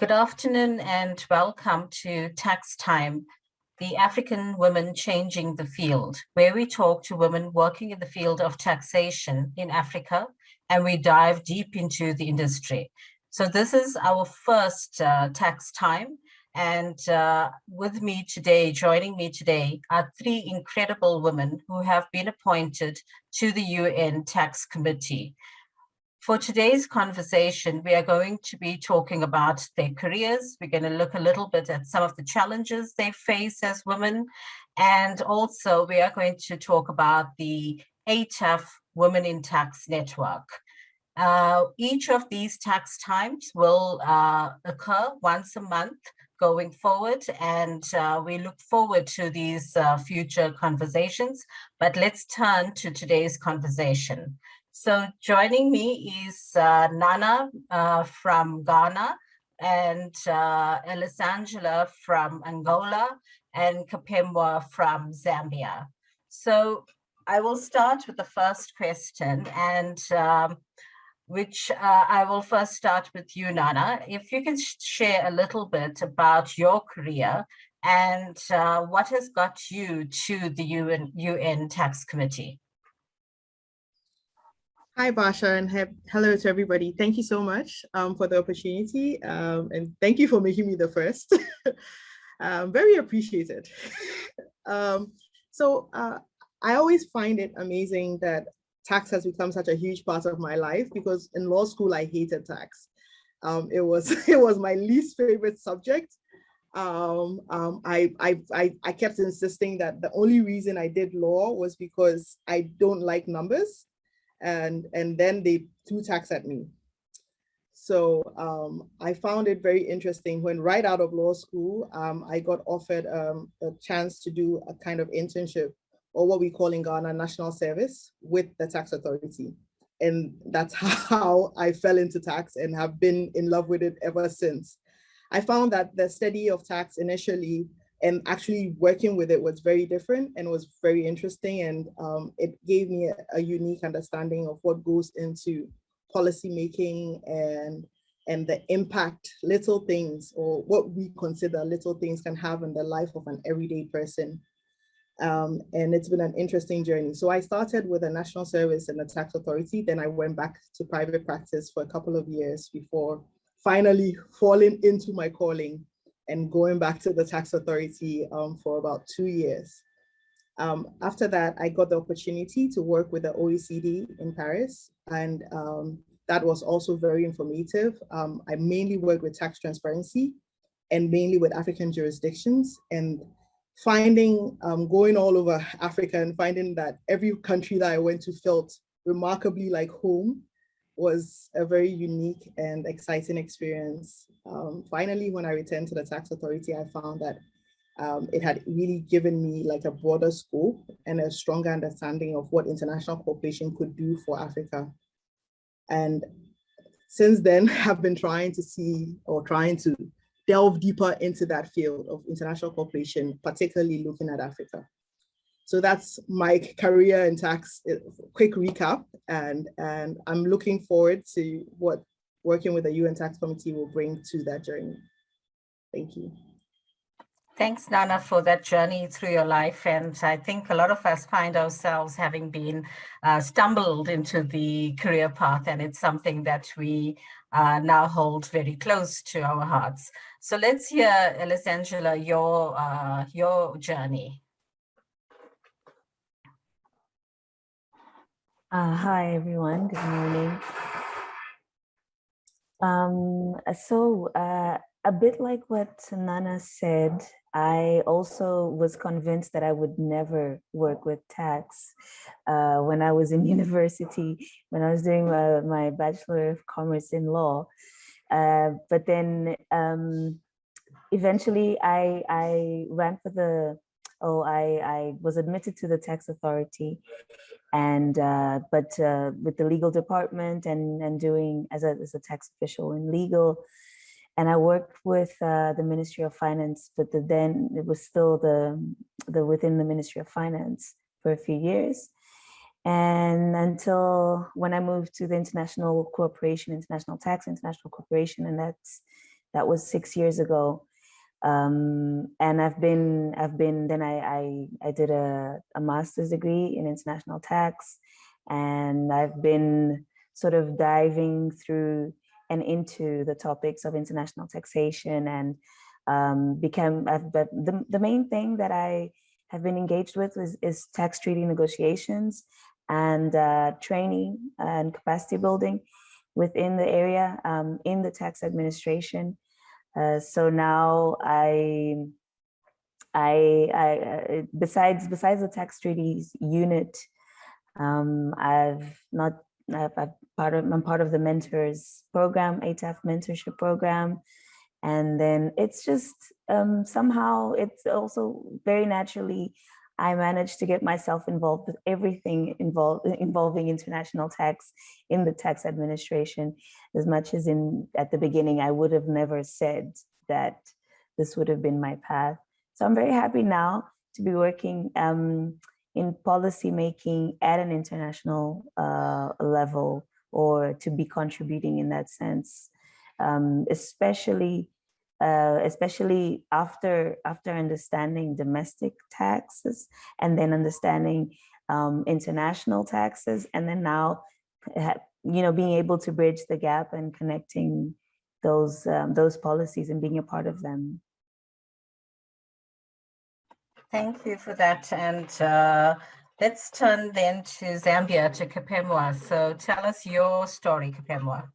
Good afternoon and welcome to Tax Time, the African Women Changing the Field, where we talk to women working in the field of taxation in Africa, and we dive deep into the industry. So this is our first Tax Time, and with me today, joining me today, are three incredible women who have been appointed to the UN Tax Committee. For today's conversation, we are going to be talking about their careers. We're going to look a little bit at some of the challenges they face as women. And also we are going to talk about the ATAF Women in Tax Network. Each of these tax times will occur once a month going forward, and we look forward to these future conversations. But let's turn to today's conversation. So joining me is Nana from Ghana, and Elisangela from Angola, and Kapembwa from Zambia. So I will start with the first question, and which I will first start with you, Nana. If you can share a little bit about your career and what has got you to the UN Tax Committee. Hi, Basha, and hello to everybody. Thank you so much for the opportunity, and thank you for making me the first. Very appreciated. I always find it amazing that tax has become such a huge part of my life, because in law school, I hated tax. It was my least favorite subject. I kept insisting that the only reason I did law was because I don't like numbers. And then they threw tax at me. So I found it very interesting when right out of law school, I got offered a chance to do a kind of internship, or what we call in Ghana, national service, with the tax authority. And that's how I fell into tax and have been in love with it ever since. I found that the study of tax initially and actually working with it was very different and was very interesting. And it gave me a unique understanding of what goes into policy making and the impact little things, or what we consider little things, can have in the life of an everyday person. And it's been an interesting journey. So I started with a national service in the tax authority. Then I went back to private practice for a couple of years before finally falling into my calling and going back to the tax authority for about 2 years. After that, I got the opportunity to work with the OECD in Paris, and that was also very informative. I mainly worked with tax transparency and mainly with African jurisdictions, and finding, going all over Africa and finding that every country that I went to felt remarkably like home was a very unique and exciting experience. Finally, when I returned to the tax authority, I found that it had really given me like a broader scope and a stronger understanding of what international cooperation could do for Africa. And since then, I've been trying to delve deeper into that field of international cooperation, particularly looking at Africa. So that's my career in tax, quick recap, and I'm looking forward to what working with the UN Tax Committee will bring to that journey. Thank you. Thanks, Nana, for that journey through your life. And I think a lot of us find ourselves having been stumbled into the career path, and it's something that we now hold very close to our hearts. So let's hear, Elisangela, your journey. Hi, everyone. Good morning. A bit like what Nana said, I also was convinced that I would never work with tax when I was in university, when I was doing my Bachelor of Commerce in Law. But then eventually I ran for I was admitted to the tax authority, and but with the legal department and doing as a tax official in legal. And I worked with the Ministry of Finance, but then it was still the within the Ministry of Finance for a few years. And until when I moved to the International Tax International Corporation, and That was 6 years ago. And then I did a master's degree in international tax, and I've been sort of diving through and into the topics of international taxation, and but the main thing that I have been engaged with is tax treaty negotiations and training and capacity building within the area in the tax administration. So now besides the tax treaties unit, I'm part of the mentors program, ATAF mentorship program. And then it's just somehow it's also very naturally, I managed to get myself involved with everything involving international tax in the tax administration, as much as at the beginning, I would have never said that this would have been my path. So I'm very happy now to be working in policy making at an international level, or to be contributing in that sense, especially after understanding domestic taxes, and then understanding international taxes, and then now being able to bridge the gap and connecting those policies and being a part of them. Thank you for that. And let's turn then to Zambia, to Kapembwa. So tell us your story, Kapembwa.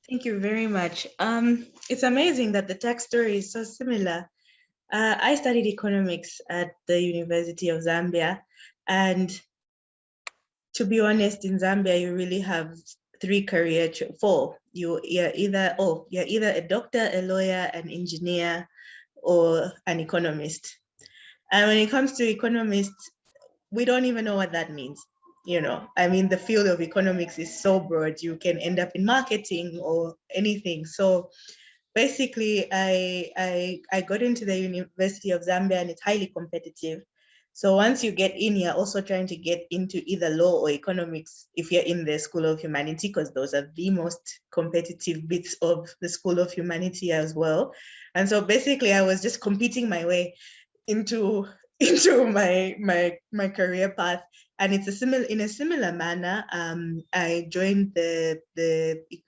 Thank you very much. It's amazing that the tax story is so similar. I studied economics at the University of Zambia, and to be honest, in Zambia, you really have four. You're either a doctor, a lawyer, an engineer, or an economist. And when it comes to economists, we don't even know what that means. I mean, the field of economics is so broad. You can end up in marketing or anything. So basically, I got into the University of Zambia, and it's highly competitive. So once you get in, you're also trying to get into either law or economics if you're in the School of Humanity, because those are the most competitive bits of the School of Humanity as well. And so basically, I was just competing my way into my career path. And it's in a similar manner. I joined the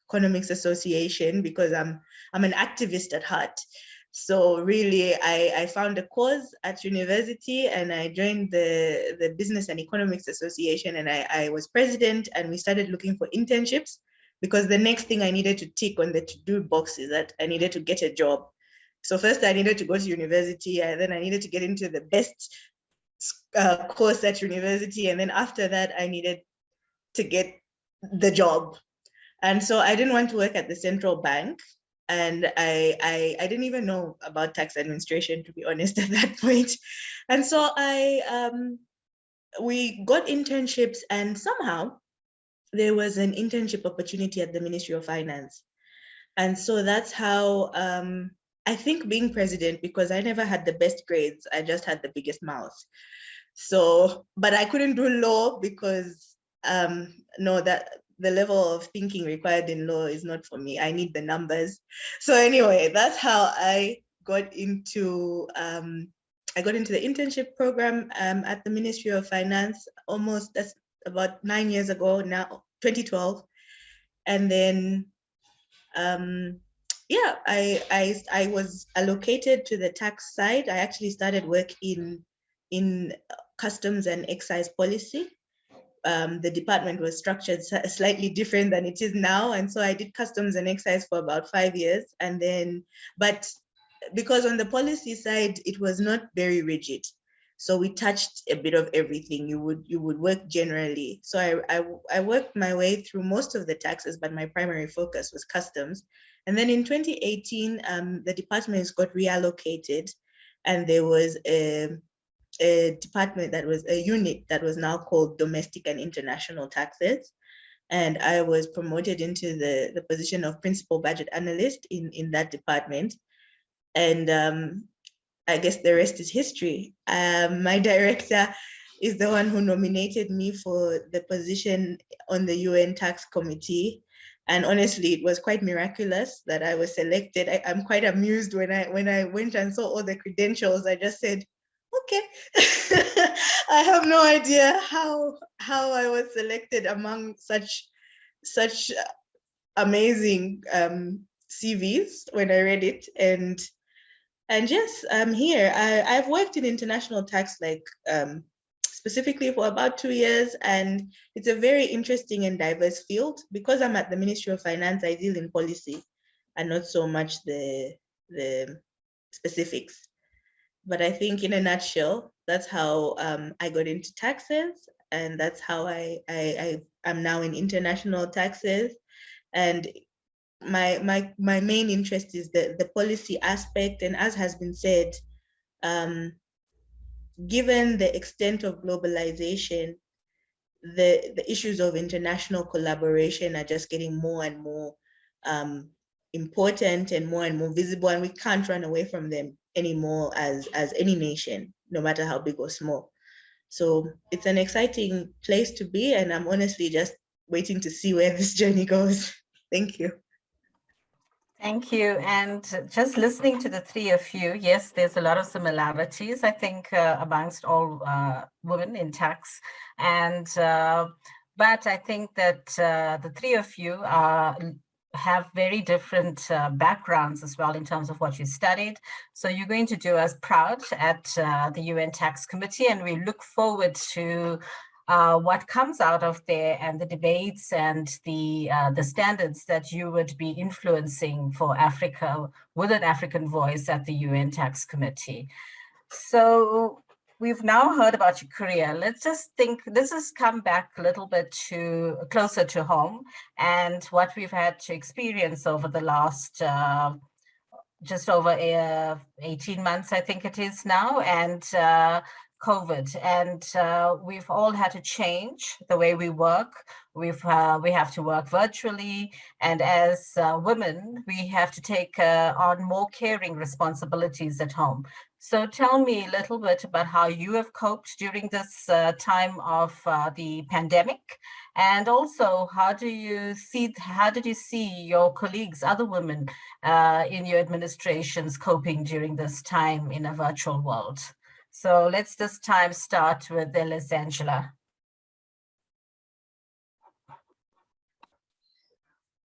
Economics Association because I'm an activist at heart. So really, I found a cause at university, and I joined the Business and Economics Association, and I was president, and we started looking for internships, because the next thing I needed to tick on the to-do box is that I needed to get a job. So first I needed to go to university, and then I needed to get into the best course at university. And then after that, I needed to get the job. And so I didn't want to work at the central bank. And I didn't even know about tax administration, to be honest, at that point. And so we got internships, and somehow there was an internship opportunity at the Ministry of Finance. And so that's how I think being president, because I never had the best grades, I just had the biggest mouth. So, but I couldn't do law because that the level of thinking required in law is not for me. I need the numbers. So anyway, that's how I got into the internship program at the Ministry of Finance. That's about 9 years ago now, 2012. And then I was allocated to the tax side. I actually started work in customs and excise policy. The department was structured slightly different than it is now. And so I did customs and excise for about 5 years. And then, but because on the policy side, it was not very rigid. So we touched a bit of everything. You would work generally. So I worked my way through most of the taxes, but my primary focus was customs. And then in 2018, the departments got reallocated, and there was a department that was a unit that was now called Domestic and International Taxes. And I was promoted into the position of Principal Budget Analyst in that department. And I guess the rest is history. My director is the one who nominated me for the position on the UN Tax Committee. And honestly, it was quite miraculous that I was selected. I'm quite amused when I went and saw all the credentials. I just said, okay. I have no idea how I was selected among such amazing CVs when I read it. And yes, I'm here. I've worked in international tax, like specifically for about 2 years, and it's a very interesting and diverse field. Because I'm at the Ministry of Finance, I deal in policy and not so much the specifics. But I think in a nutshell, that's how I got into taxes, and that's how I am now in international taxes. And my main interest is the policy aspect. And as has been said, given the extent of globalization, the issues of international collaboration are just getting more and more important and more visible, and we can't run away from them anymore as any nation, no matter how big or small. So it's an exciting place to be, and I'm honestly just waiting to see where this journey goes. Thank you. Thank you. And just listening to the three of you, yes, there's a lot of similarities, I think, amongst all women in tax. And but I think that the three of you have very different backgrounds as well in terms of what you studied. So you're going to do us proud at the UN Tax Committee, and we look forward to what comes out of there and the debates and the standards that you would be influencing for Africa with an African voice at the UN Tax Committee. So we've now heard about your career. Let's just think, this has come back a little bit to closer to home and what we've had to experience over the last just over 18 months, I think it is now, and COVID, and we've all had to change the way we work. We have to work virtually, and as women, we have to take on more caring responsibilities at home. So tell me a little bit about how you have coped during this time of the pandemic, and also how did you see your colleagues, other women in your administrations, coping during this time in a virtual world? So let's this time start with Elisangela.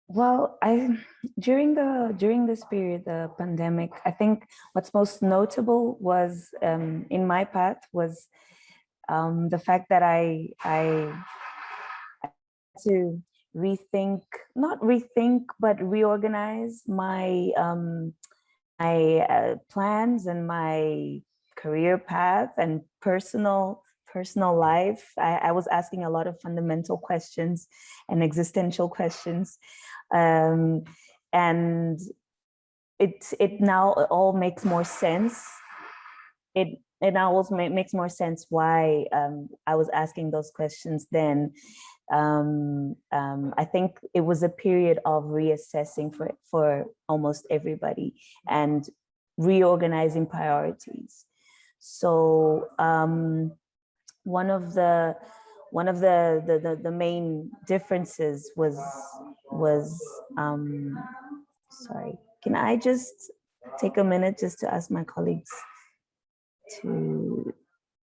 Well, during this period, the pandemic, I think what's most notable was in my path was the fact that I had to not rethink, but reorganize my plans and my career path and personal life. I was asking a lot of fundamental questions and existential questions, and it now all makes more sense. It now also makes more sense why I was asking those questions then. I think it was a period of reassessing for almost everybody and reorganizing priorities. So one of the main differences was sorry, can I just take a minute just to ask my colleagues to,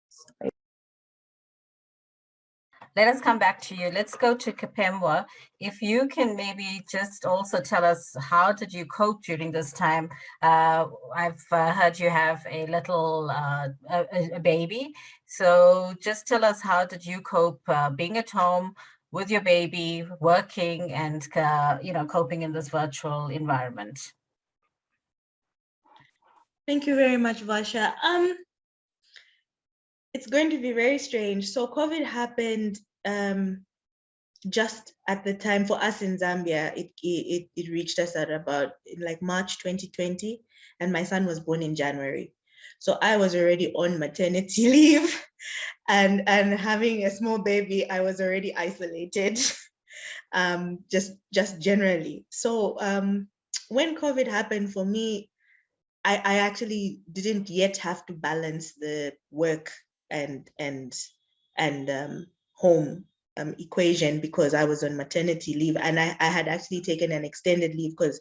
sorry. Let us come back to you. Let's go to Kapembwa. If you can maybe just also tell us, how did you cope during this time? I've heard you have a little a baby. So just tell us, how did you cope being at home with your baby, working, and coping in this virtual environment? Thank you very much, Vasha. It's going to be very strange. So COVID happened just at the time for us in Zambia. It reached us at about like March 2020, and my son was born in January. So I was already on maternity leave, and having a small baby, I was already isolated, just generally. So when COVID happened for me, I actually didn't yet have to balance the work and home equation because I was on maternity leave, and I had actually taken an extended leave because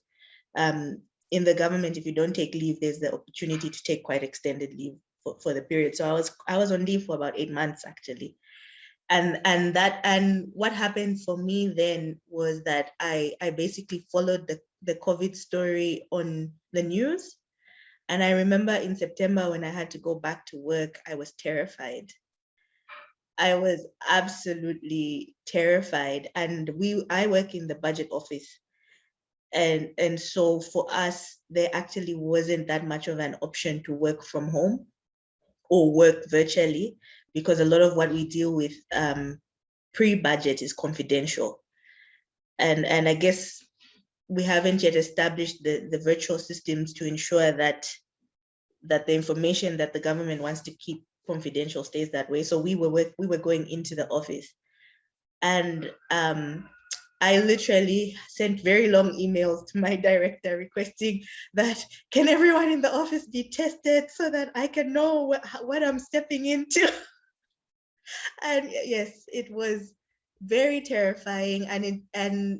in the government, if you don't take leave, there's the opportunity to take quite extended leave for the period. So I was on leave for about 8 months actually. And what happened for me then was that I basically followed the COVID story on the news. And I remember in September when I had to go back to work, I was terrified. I was absolutely terrified. And I work in the budget office. And so for us, there actually wasn't that much of an option to work from home or work virtually, because a lot of what we deal with pre-budget is confidential. And I guess we haven't yet established the virtual systems to ensure that the information that the government wants to keep confidential stays that way. So we were going into the office, and I literally sent very long emails to my director requesting that, can everyone in the office be tested so that I can know what I'm stepping into? And yes, it was very terrifying. And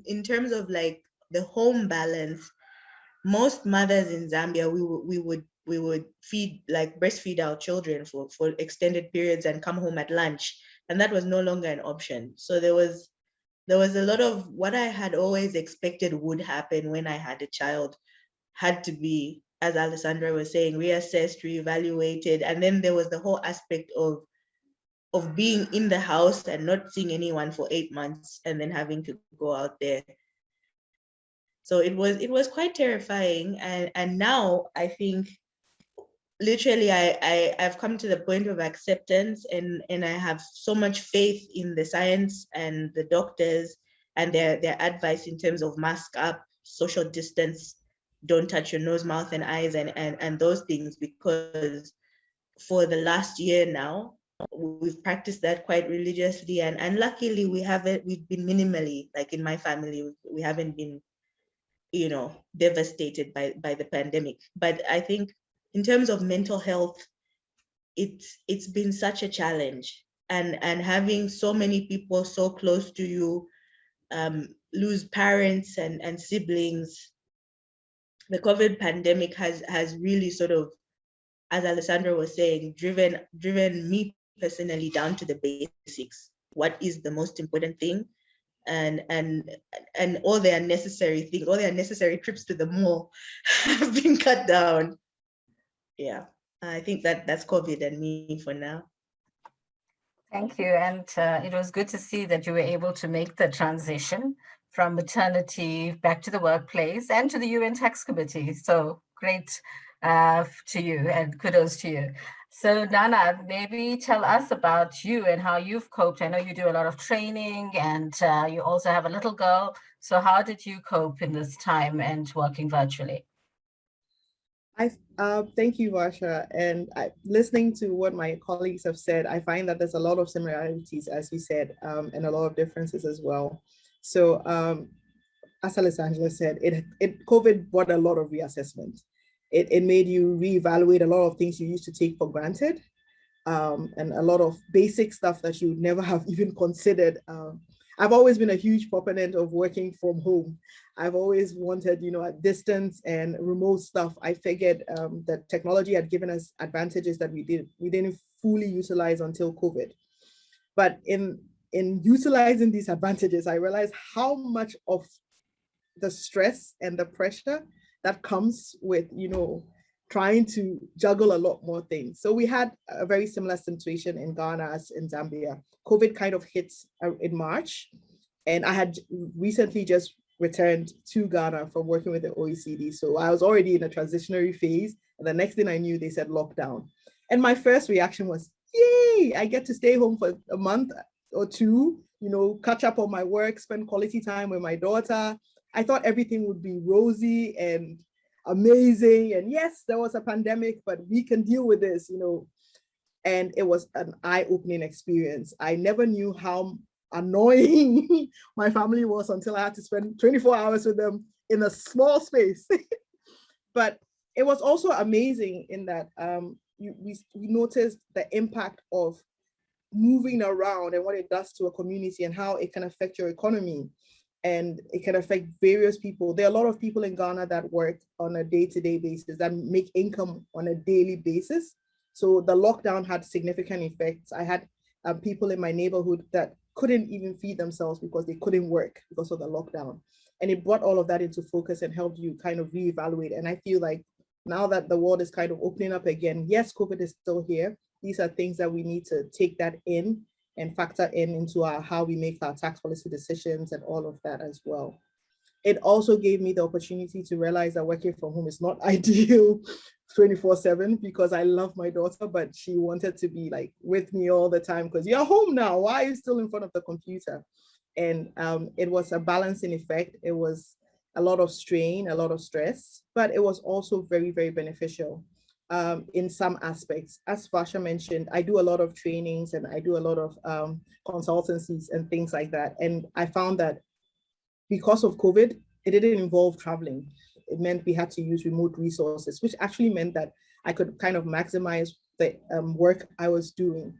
in terms of like the home balance, most mothers in Zambia, we would feed, like breastfeed our children for extended periods and come home at lunch. And that was no longer an option. So there was a lot of what I had always expected would happen when I had a child had to be, as Alessandra was saying, reassessed, reevaluated. And then there was the whole aspect of being in the house and not seeing anyone for 8 months and then having to go out there. So it was quite terrifying. And now I think literally I've come to the point of acceptance, and I have so much faith in the science and the doctors and their advice in terms of mask up, social distance, don't touch your nose, mouth, and eyes, and those things, because for the last year now, we've practiced that quite religiously, and luckily we've been minimally, like in my family, we haven't been, devastated by the pandemic. But I think in terms of mental health, it's been such a challenge, and having so many people so close to you lose parents and siblings. The COVID pandemic has really sort of, as Alessandra was saying, driven me personally down to the basics. What is the most important thing? And all the unnecessary things, all the unnecessary trips to the mall have been cut down. Yeah, I think that's COVID and me for now. Thank you. And it was good to see that you were able to make the transition from maternity back to the workplace and to the UN Tax Committee. So great to you, and kudos to you. So Nana, maybe tell us about you and how you've coped. I know you do a lot of training, and you also have a little girl. So how did you cope in this time and working virtually? Thank you, Varsha. And listening to what my colleagues have said, I find that there's a lot of similarities, as you said, and a lot of differences as well. So as Elisangela said, COVID brought a lot of reassessment. It made you reevaluate a lot of things you used to take for granted, and a lot of basic stuff that you would never have even considered. I've always been a huge proponent of working from home. I've always wanted, at distance and remote stuff. I figured that technology had given us advantages that we didn't fully utilize until COVID. But in utilizing these advantages, I realized how much of the stress and the pressure that comes with, trying to juggle a lot more things. So we had a very similar situation in Ghana as in Zambia. COVID kind of hit in March, and I had recently just returned to Ghana from working with the OECD. So I was already in a transitionary phase, and the next thing I knew, they said lockdown. And my first reaction was, yay, I get to stay home for a month or two, catch up on my work, spend quality time with my daughter. I thought everything would be rosy and amazing. And yes, there was a pandemic, but we can deal with this, And it was an eye-opening experience. I never knew how annoying my family was until I had to spend 24 hours with them in a small space. But it was also amazing in that we noticed the impact of moving around and what it does to a community and how it can affect your economy. And it can affect various people. There are a lot of people in Ghana that work on a day-to-day basis, that make income on a daily basis. So the lockdown had significant effects. I had people in my neighborhood that couldn't even feed themselves because they couldn't work because of the lockdown. And it brought all of that into focus and helped you kind of reevaluate. And I feel like now that the world is kind of opening up again, yes, COVID is still here. These are things that we need to take that in and factor into how we make our tax policy decisions and all of that as well. It also gave me the opportunity to realize that working from home is not ideal 24/7, because I love my daughter, but she wanted to be like with me all the time because you're home now. Why are you still in front of the computer? And it was a balancing effect. It was a lot of strain, a lot of stress, but it was also very, very beneficial. In some aspects. As Fasha mentioned, I do a lot of trainings and I do a lot of consultancies and things like that. And I found that because of COVID, it didn't involve traveling. It meant we had to use remote resources, which actually meant that I could kind of maximize the work I was doing.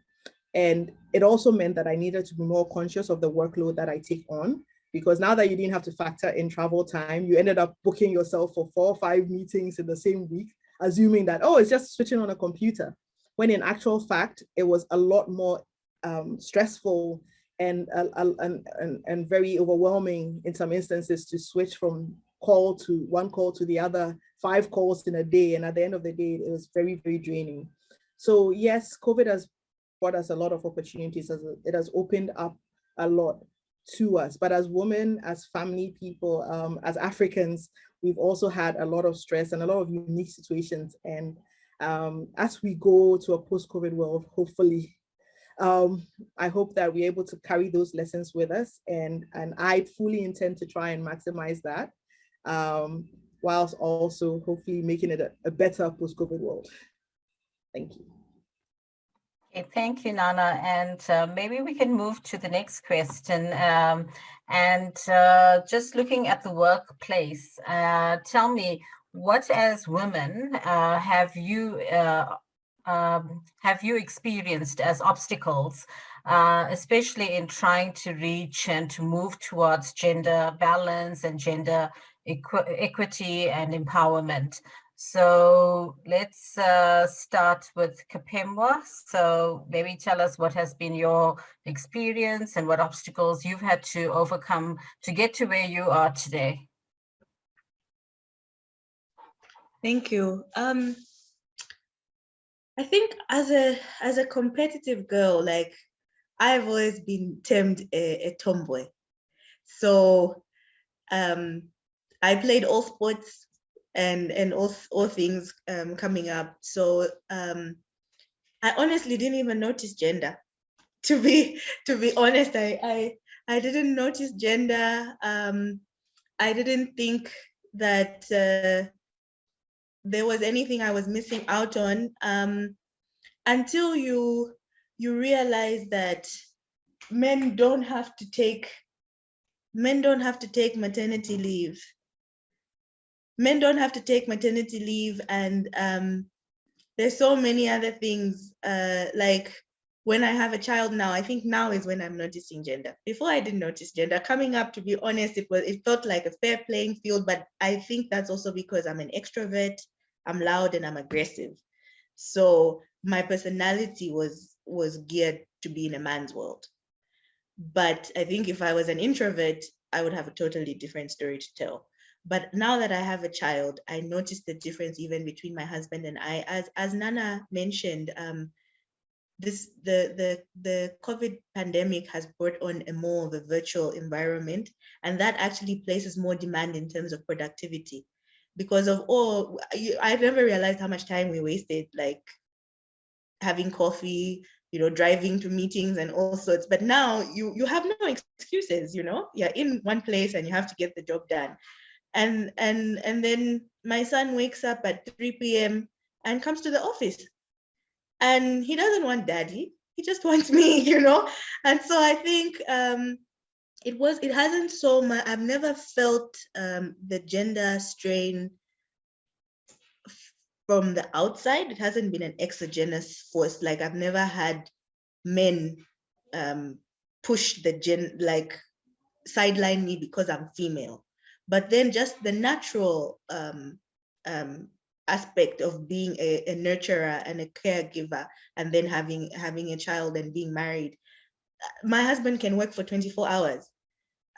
And it also meant that I needed to be more conscious of the workload that I take on, because now that you didn't have to factor in travel time, you ended up booking yourself for 4 or 5 meetings in the same week, assuming that, oh, it's just switching on a computer, when in actual fact, it was a lot more stressful and very overwhelming in some instances to switch from one call to the other, 5 calls in a day. And at the end of the day, it was very, very draining. So yes, COVID has brought us a lot of opportunities. It has opened up a lot to us. But as women, as family people, as Africans, we've also had a lot of stress and a lot of unique situations. And as we go to a post-COVID world, hopefully, I hope that we're able to carry those lessons with us. And I fully intend to try and maximize that, whilst also hopefully making it a better post-COVID world. Thank you. Okay, thank you, Nana. And maybe we can move to the next question. Just looking at the workplace, tell me, what as women have you experienced as obstacles, especially in trying to reach and to move towards gender balance and gender equity and empowerment? So let's start with Kapembwa. So maybe tell us what has been your experience and what obstacles you've had to overcome to get to where you are today. Thank you. I think as a competitive girl, like, I've always been termed a tomboy. So I played all sports and all things coming up. So I honestly didn't even notice gender. To be honest, I didn't notice gender. I didn't think that there was anything I was missing out on, until you realize that men don't have to take maternity leave. Men don't have to take maternity leave, and there's so many other things. Like, when I have a child now, I think now is when I'm noticing gender. Before, I didn't notice gender. Coming up, to be honest, it felt like a fair playing field, but I think that's also because I'm an extrovert, I'm loud, and I'm aggressive. So my personality was geared to be in a man's world. But I think if I was an introvert, I would have a totally different story to tell. But now that I have a child, I noticed the difference even between my husband and I. As Nana mentioned, the COVID pandemic has brought on a more of a virtual environment, and that actually places more demand in terms of productivity. Because of I've never realized how much time we wasted, like having coffee, driving to meetings and all sorts. But now you have no excuses, you're in one place and you have to get the job done. And then my son wakes up at 3 p.m. and comes to the office. And he doesn't want daddy, he just wants me, And so I think it hasn't so much, I've never felt the gender strain from the outside. It hasn't been an exogenous force. Like, I've never had men push like sideline me because I'm female. But then just the natural aspect of being a nurturer and a caregiver, and then having a child and being married. My husband can work for 24 hours.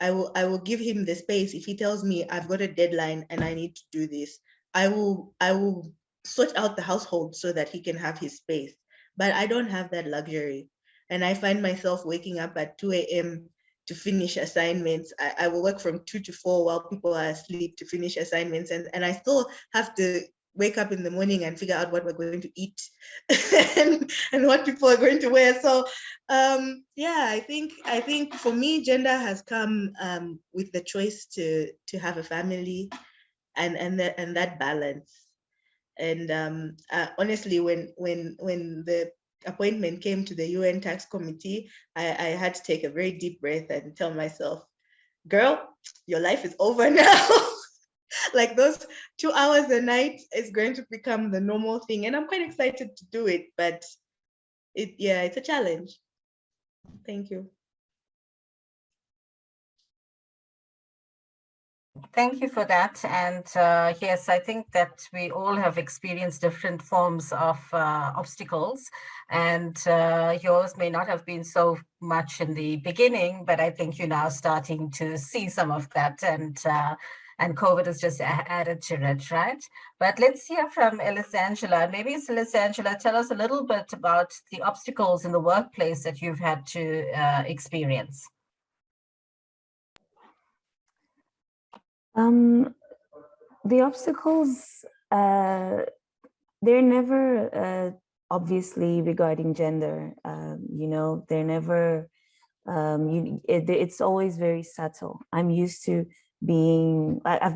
I will give him the space. If he tells me I've got a deadline and I need to do this, I will sort out the household so that he can have his space. But I don't have that luxury. And I find myself waking up at 2 a.m. to finish assignments. I will work from 2 to 4 while people are asleep to finish assignments. And I still have to wake up in the morning and figure out what we're going to eat and what people are going to wear. So yeah, I think for me, gender has come with the choice to have a family and that balance. And honestly, when the appointment came to the UN Tax Committee, I had to take a very deep breath and tell myself, girl, your life is over now. Like those 2 hours a night is going to become the normal thing. And I'm quite excited to do it, but it's a challenge. Thank you. Thank you for that. And yes, I think that we all have experienced different forms of obstacles, and yours may not have been so much in the beginning, but I think you're now starting to see some of that, and COVID has just added to it, right? But let's hear from Elisangela. Maybe Elisangela, tell us a little bit about the obstacles in the workplace that you've had to experience. The obstacles, they're never obviously regarding gender. They're never, it's always very subtle. I've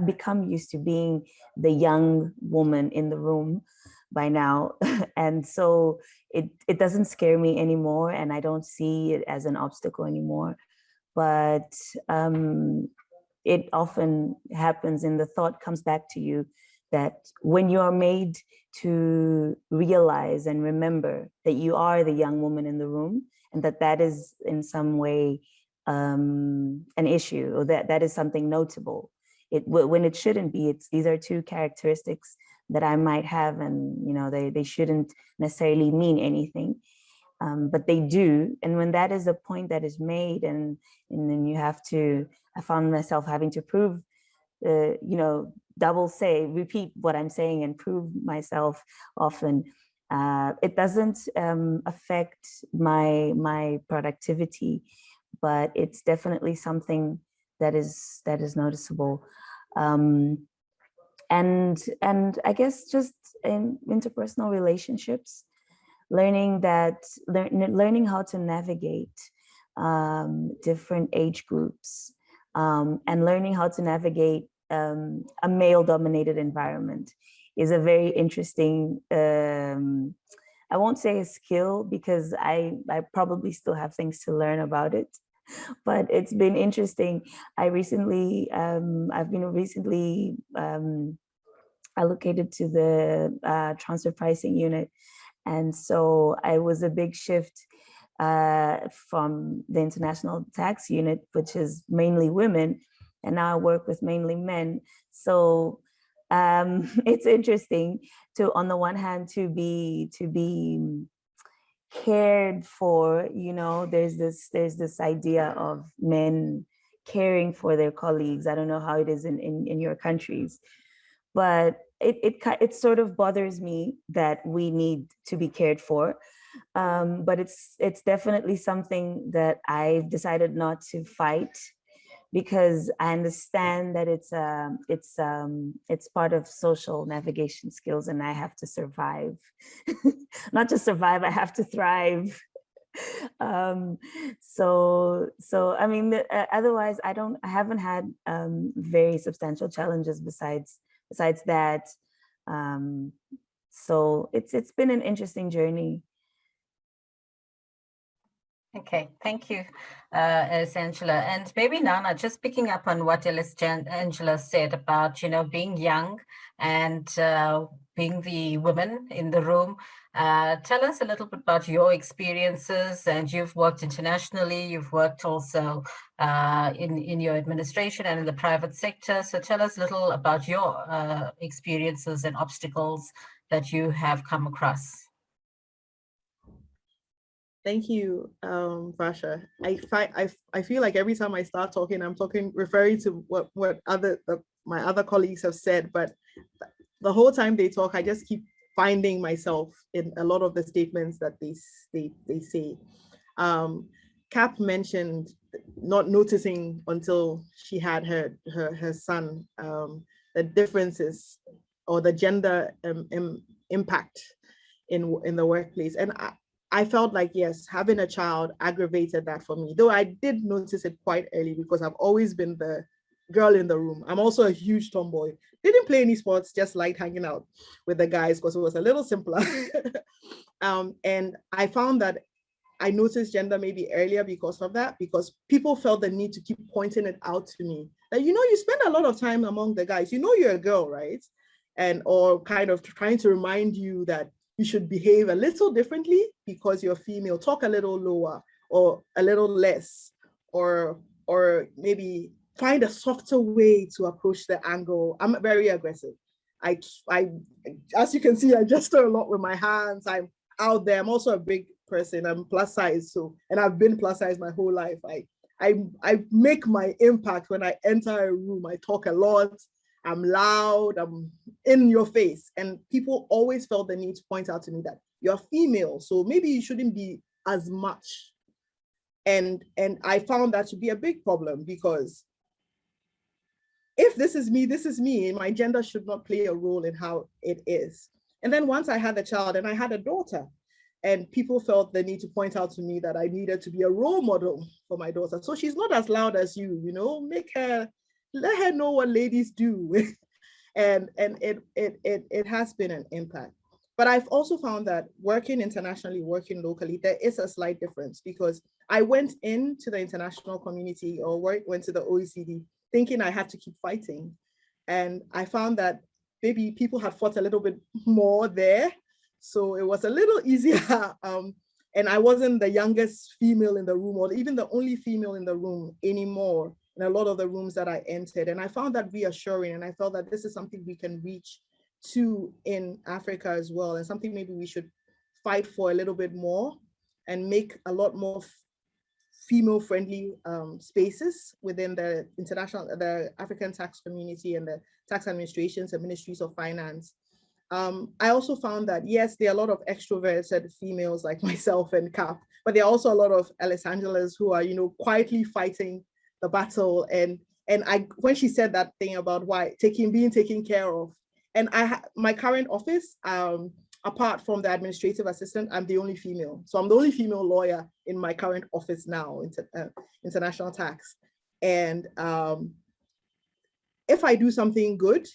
become used to being the young woman in the room by now. And so it doesn't scare me anymore, and I don't see it as an obstacle anymore. But it often happens, and the thought comes back to you that when you are made to realize and remember that you are the young woman in the room, and that is in some way an issue, or that is something notable, when it shouldn't be. These are two characteristics that I might have, and they shouldn't necessarily mean anything. But they do. And when that is a point that is made, and then you have to, I found myself having to prove, repeat what I'm saying and prove myself often. It doesn't affect my productivity, but it's definitely something that is noticeable. And I guess just in interpersonal relationships, learning how to navigate different age groups, and learning how to navigate a male-dominated environment is a very interesting, I won't say a skill, because I probably still have things to learn about it, but it's been interesting. I've been recently allocated to the transfer pricing unit. And so I was a big shift from the international tax unit, which is mainly women, and now I work with mainly men. So it's interesting to, on the one hand, to be cared for. There's this idea of men caring for their colleagues. I don't know how it is in your countries, but it sort of bothers me that we need to be cared for. But it's definitely something that I've decided not to fight, because I understand that it's part of social navigation skills, and I have to survive. Not just survive, I have to thrive. So I mean, otherwise I haven't had very substantial challenges besides that. So it's been an interesting journey. Okay, thank you, Elisangela. And maybe Nana, just picking up on what Elisangela said about, being young and being the woman in the room. Tell us a little bit about your experiences, and you've worked internationally, you've worked also in your administration and in the private sector. So tell us a little about your experiences and obstacles that you have come across. Thank you, Vasha. I feel like every time I start talking, I'm referring to what my other colleagues have said, but the whole time they talk, I just keep finding myself in a lot of the statements that they say. Cap mentioned not noticing until she had her son the differences or the gender impact in the workplace, and I felt like, yes, having a child aggravated that for me, though I did notice it quite early because I've always been the girl in the room. I'm also a huge tomboy. Didn't play any sports, just liked hanging out with the guys because it was a little simpler. And I found that I noticed gender maybe earlier because of that, because people felt the need to keep pointing it out to me. That, you spend a lot of time among the guys, you're a girl, right? And or kind of trying to remind you that you should behave a little differently because you're female, talk a little lower or a little less, or maybe find a softer way to approach the angle. I'm very aggressive. I as you can see, I gesture a lot with my hands. I'm out there. I'm also a big person. I'm plus size, and I've been plus size my whole life. I make my impact when I enter a room. I talk a lot. I'm loud. I'm in your face, and people always felt the need to point out to me that you're female, so maybe you shouldn't be as much. And I found that to be a big problem, because if this is me, my gender should not play a role in how it is. And then once I had a child, and I had a daughter, and people felt the need to point out to me that I needed to be a role model for my daughter. So she's not as loud as you, let her know what ladies do. and it has been an impact. But I've also found that working internationally, working locally, there is a slight difference, because I went into the international community or went to the OECD thinking I had to keep fighting. And I found that maybe people had fought a little bit more there. So it was a little easier. And I wasn't the youngest female in the room, or even the only female in the room anymore in a lot of the rooms that I entered. And I found that reassuring. And I felt that this is something we can reach to in Africa as well, and something maybe we should fight for a little bit more and make a lot more female-friendly spaces within the African tax community and the tax administrations and ministries of finance. I also found that, yes, there are a lot of extroverted females like myself and Cap, but there are also a lot of Elisangelas who are, quietly fighting the battle. And when she said that thing about being taken care of, and my current office, apart from the administrative assistant, I'm the only female. So I'm the only female lawyer in my current office now, international tax. And if I do something good,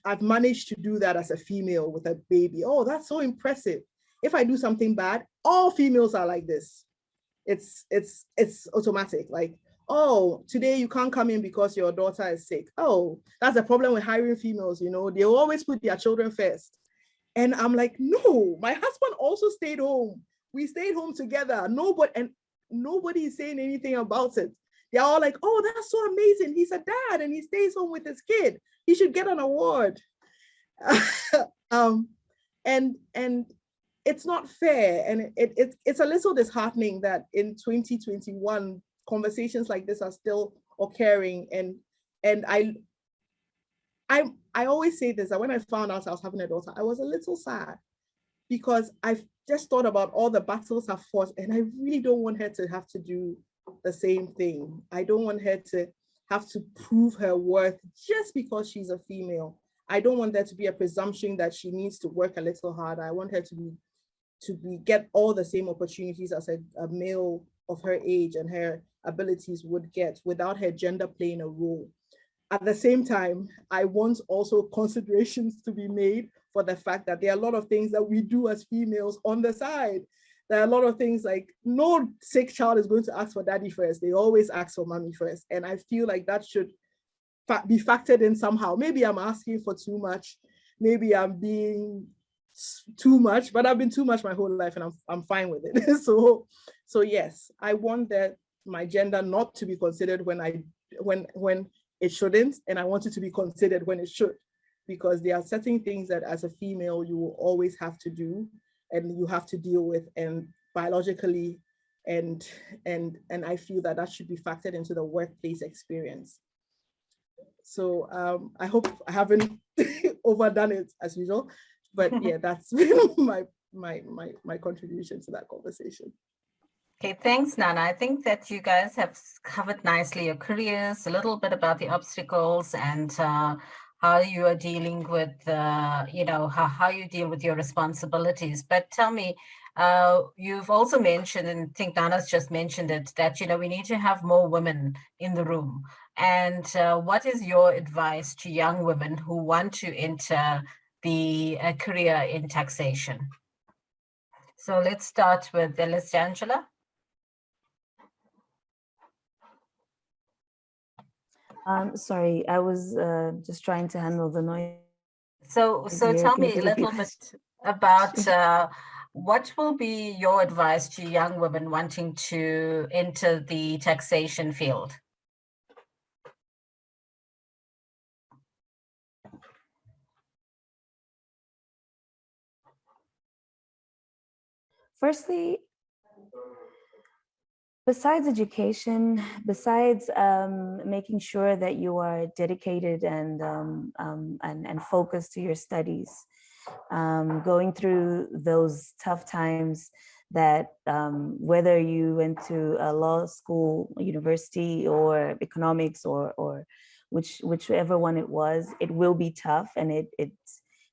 I've managed to do that as a female with a baby. Oh, that's so impressive. If I do something bad, all females are like this. It's automatic. Like, oh, today you can't come in because your daughter is sick. Oh, that's the problem with hiring females. They always put their children first. And I'm like, no, my husband also stayed home. We stayed home together. Nobody is saying anything about it. They're all like, oh, that's so amazing. He's a dad and he stays home with his kid. He should get an award. And it's not fair. And it's a little disheartening that in 2021, conversations like this are still occurring. And I always say this, that when I found out I was having a daughter, I was a little sad, because I've just thought about all the battles I've fought, and I really don't want her to have to do the same thing. I don't want her to have to prove her worth just because she's a female. I don't want there to be a presumption that she needs to work a little harder. I want her to get all the same opportunities as a male of her age and her abilities would get, without her gender playing a role. At the same time, I want also considerations to be made for the fact that there are a lot of things that we do as females on the side. There are a lot of things like, no sick child is going to ask for daddy first. They always ask for mommy first. And I feel like that should be factored in somehow. Maybe I'm asking for too much. Maybe I'm being too much, but I've been too much my whole life, and I'm fine with it. So yes, I want that my gender not to be considered when it shouldn't, and I want it to be considered when it should, because there are certain things that as a female you will always have to do and you have to deal with, and biologically, and I feel that should be factored into the workplace experience. So I hope I haven't overdone it as usual, but yeah, that's my contribution to that conversation. Okay, thanks, Nana. I think that you guys have covered nicely your careers, a little bit about the obstacles, and how you are dealing with, how you deal with your responsibilities. But tell me, you've also mentioned, and I think Nana's just mentioned it, that, we need to have more women in the room. And what is your advice to young women who want to enter the career in taxation? So let's start with Elisangela. Sorry, I was just trying to handle the noise. So tell me a little bit about what will be your advice to young women wanting to enter the taxation field? Firstly, besides education, besides making sure that you are dedicated and focused to your studies, going through those tough times that whether you went to a law school, university, or economics, or whichever one it was, it will be tough, and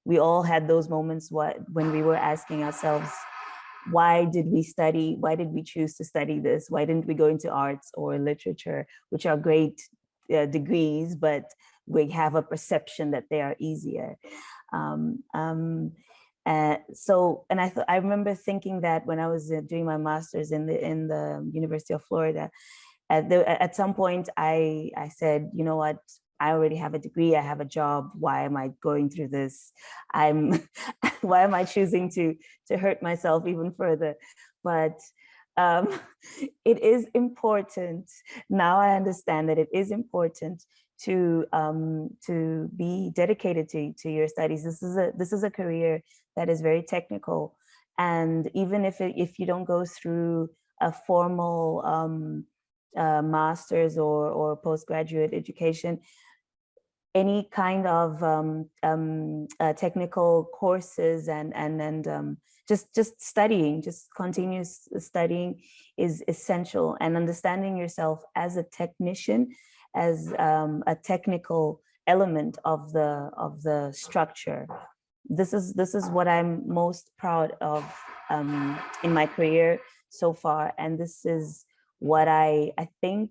we all had those moments when we were asking ourselves, why did we study? Why did we choose to study this? Why didn't we go into arts or literature, which are great degrees, but we have a perception that they are easier. I remember thinking that when I was doing my master's in the University of Florida, at some point I said, you know what? I already have a degree, I have a job. Why am I going through this? Why am I choosing to hurt myself even further? But it is important. Now I understand that it is important to be dedicated to your studies. This is a career that is very technical, and even if you don't go through a formal master's or postgraduate education, any kind of technical courses and just studying, just continuous studying is essential, and understanding yourself as a technician, as a technical element of the structure. This is what I'm most proud of in my career so far, and this is what I think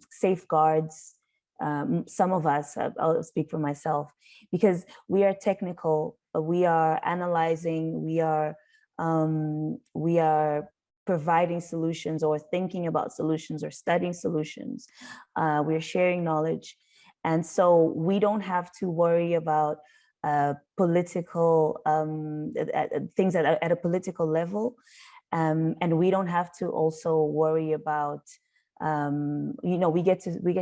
safeguards some of us. I'll speak for myself, because we are technical, we are analyzing, we are providing solutions, or thinking about solutions, or studying solutions. We're sharing knowledge, and so we don't have to worry about political things at a political level, and we don't have to also worry about we get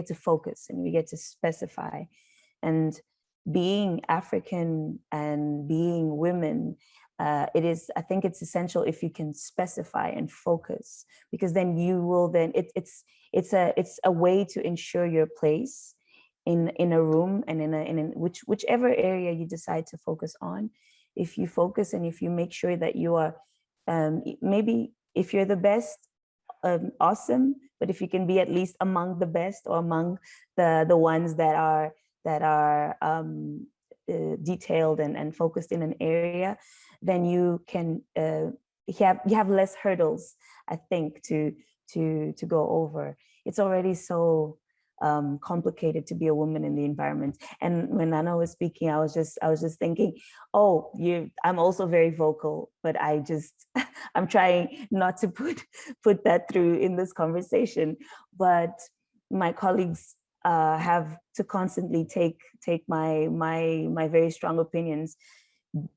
to focus, and we get to specify. And being African and being women, I think it's essential if you can specify and focus, because then you will it's a way to ensure your place in a room, and in whichever area you decide to focus on. If you focus, and if you make sure that you are maybe if you're the best, awesome, but if you can be at least among the best, or among the ones that are detailed and focused in an area, then you can you have less hurdles, I think, to go over. It's already so complicated to be a woman in the environment. And when Nana was speaking, I was just thinking, oh, I'm also very vocal, but I'm trying not to put that through in this conversation. But my colleagues have to constantly take my very strong opinions,